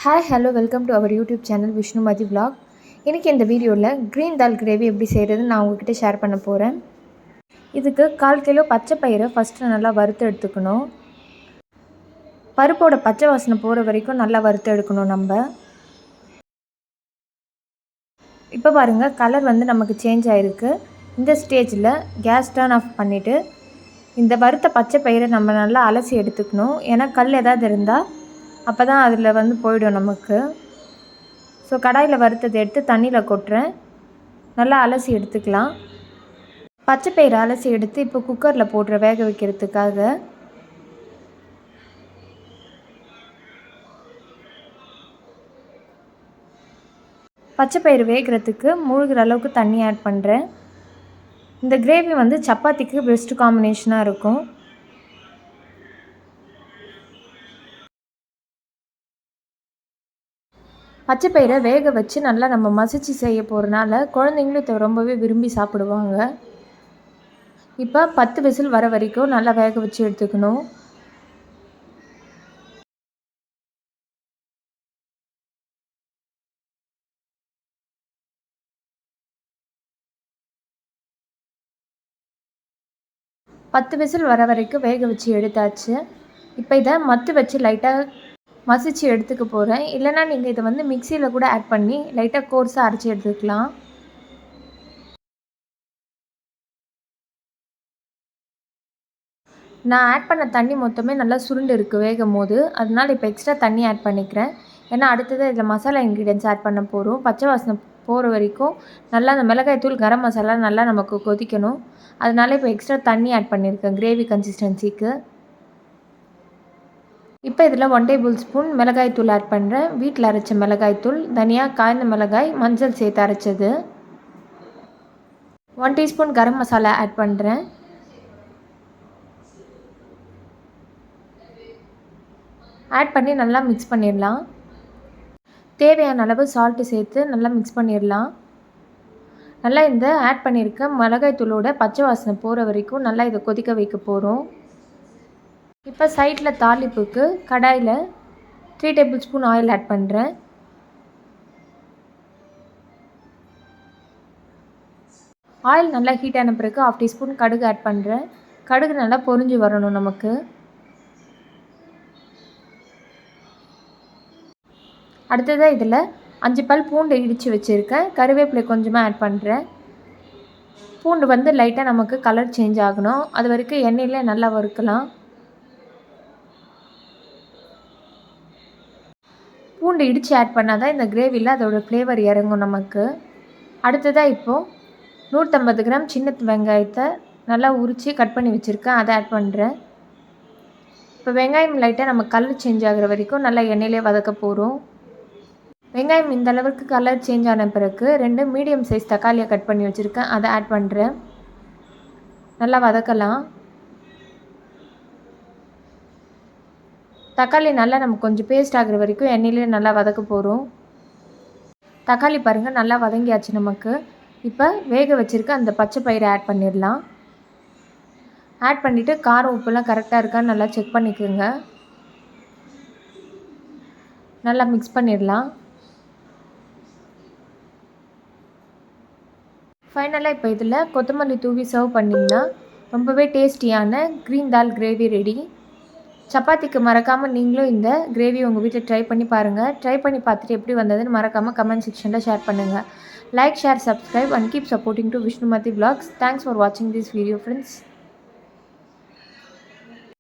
Hi hello welcome to our YouTube channel Vishnumathi vlog. இன்றைக்கி இந்த வீடியோவில் க்ரீன் தால் கிரேவி எப்படி செய்கிறதுன்னு நான் உங்ககிட்ட ஷேர் பண்ண போகிறேன். இதுக்கு 1/4 கிலோ பச்சை பயிரை ஃபஸ்ட்டு நல்லா வறுத்து எடுத்துக்கணும். பருப்போட பச்சை வாசனை போகிற வரைக்கும் நல்லா வறுத்து எடுக்கணும் நம்ம. இப்போ பாருங்கள், கலர் நமக்கு சேஞ்ச் ஆகிருக்கு. இந்த ஸ்டேஜில் கேஸ் டர்ன் ஆஃப் பண்ணிவிட்டு இந்த வறுத்த பச்சை பயிரை நம்ம நல்லா அலசி எடுத்துக்கணும். ஏன்னா கல் ஏதாவது இருந்தால் அப்போ தான் அதில் போயிடும் நமக்கு. ஸோ கடாயில் வறுத்ததை எடுத்து தண்ணியில் கொட்டுறேன். நல்லா அலசி எடுத்துக்கலாம். பச்சை பயிரை அலசி எடுத்து இப்போ குக்கரில் போடுற வேக வைக்கிறதுக்காக. பச்சை பயிறு வேகிறதுக்கு மூழ்கிற அளவுக்கு தண்ணி ஆட் பண்ணுறேன். இந்த கிரேவி சப்பாத்திக்கு பெஸ்ட்டு காம்பினேஷனாக இருக்கும். பச்சை பயிரை வேக வச்சு நல்லா நம்ம மசிச்சு செய்ய போகிறனால குழந்தைங்களும் இதை ரொம்பவே விரும்பி சாப்பிடுவாங்க. இப்போ 10 விசில் வர வரைக்கும் நல்லா வேக வச்சு எடுத்துக்கணும். பத்து விசில் வர வரைக்கும் வேக வச்சு எடுத்தாச்சு. இப்போ இதை மத்து வச்சு லைட்டாக மசிச்சு எடுத்துக்க போகிறேன். இல்லைனா நீங்கள் இதை மிக்சியில் கூட ஆட் பண்ணி லைட்டாக கோர்ஸாக அரைச்சி எடுத்துக்கலாம். நான் ஆட் பண்ண தண்ணி மொத்தமே நல்லா சுருண்டு இருக்குது வேகும் போது. அதனால் இப்போ எக்ஸ்ட்ரா தண்ணி ஆட் பண்ணிக்கிறேன். ஏன்னா அடுத்தது இதில் மசாலா இன்க்ரீடியன்ஸ் ஆட் பண்ண போகிறோம். பச்சை வாசனை போகிற வரைக்கும் நல்லா அந்த மிளகாய் தூள், கரம் மசாலா நல்லா நமக்கு கொதிக்கணும். அதனால இப்போ எக்ஸ்ட்ரா தண்ணி ஆட் பண்ணியிருக்கேன் கிரேவி கன்சிஸ்டன்சிக்கு. இப்போ இதில் 1 டேபிள் ஸ்பூன் மிளகாய் தூள் ஆட் பண்ணுறேன். வீட்டில் அரைச்ச மிளகாய் தூள், தனியா, காய்ந்த மிளகாய், மஞ்சள் சேர்த்து அரைச்சது. 1 டீஸ்பூன் கரம் மசாலா ஆட் பண்ணுறேன். ஆட் பண்ணி நல்லா மிக்ஸ் பண்ணிடலாம். தேவையான அளவு சால்ட்டு சேர்த்து நல்லா மிக்ஸ் பண்ணிடலாம். நல்லா இந்த ஆட் பண்ணியிருக்க மிளகாய் தூளோட பச்சை வாசனை போகிற வரைக்கும் நல்லா இதை கொதிக்க வைக்க போகிறோம். இப்போ சைடில் தாளிப்புக்கு கடாயில் 3 டேபிள் ஸ்பூன் ஆயில் ஆட் பண்ணுறேன். ஆயில் நல்லா ஹீட் ஆன பிறகு 1/2 டீஸ்பூன் கடுகு ஆட் பண்ணுறேன். கடுகு நல்லா பொரிஞ்சு வரணும் நமக்கு. அடுத்ததாக இதில் 5 பல் பூண்டு இடித்து வச்சுருக்கேன். கருவேப்பிலை கொஞ்சமாக ஆட் பண்ணுறேன். பூண்டு லைட்டாக நமக்கு கலர் சேஞ்ச் ஆகணும். அது வரைக்கும் எண்ணெயில் நல்லா வறுக்கலாம். பூண்டு இடித்து ஆட் பண்ணால் தான் இந்த கிரேவியில் அதோடய ஃப்ளேவர் இறங்கும் நமக்கு. அடுத்ததாக இப்போது 150 கிராம் சின்ன வெங்காயத்தை நல்லா உரித்து கட் பண்ணி வச்சுருக்கேன். அதை ஆட் பண்ணுறேன். இப்போ வெங்காயம் லைட்டாக நம்ம கலர் சேஞ்ச் ஆகிற வரைக்கும் நல்லா எண்ணெயிலே வதக்க போகிறோம். வெங்காயம் இந்த அளவுக்கு கலர் சேஞ்ச் ஆன பிறகு 2 மீடியம் சைஸ் தக்காளியை கட் பண்ணி வச்சுருக்கேன். அதை ஆட் பண்ணுறேன். நல்லா வதக்கலாம். தக்காளி நல்லா நம்ம கொஞ்சம் பேஸ்ட் ஆகிற வரைக்கும் எண்ணெயிலே நல்லா வதக்க போகிறோம். தக்காளி பாருங்கள் நல்லா வதங்கியாச்சு நமக்கு. இப்போ வேக வச்சுருக்க அந்த பச்சை பயிரை ஆட் பண்ணிடலாம். ஆட் பண்ணிவிட்டு காரம் உப்புலாம் கரெக்டாக இருக்கான்னு நல்லா செக் பண்ணிக்கோங்க. நல்லா மிக்ஸ் பண்ணிடலாம். ஃபைனலாக இப்போ இதில் கொத்தமல்லி தூவி சர்வ் பண்ணிங்கன்னா ரொம்பவே டேஸ்டியான க்ரீன் தால் கிரேவி ரெடி. சப்பாத்திக்கு மறக்காமல் நீங்களும் இந்த கிரேவி உங்கள் வீட்டில் ட்ரை பண்ணி பாருங்கள். ட்ரை பண்ணி பார்த்துட்டு எப்படி வந்ததுன்னு மறக்காமல் கமெண்ட் செக்ஷனில் ஷேர் பண்ணுங்கள். Like, share, subscribe and keep supporting to Vishnumathi vlogs. Thanks for watching this video, friends.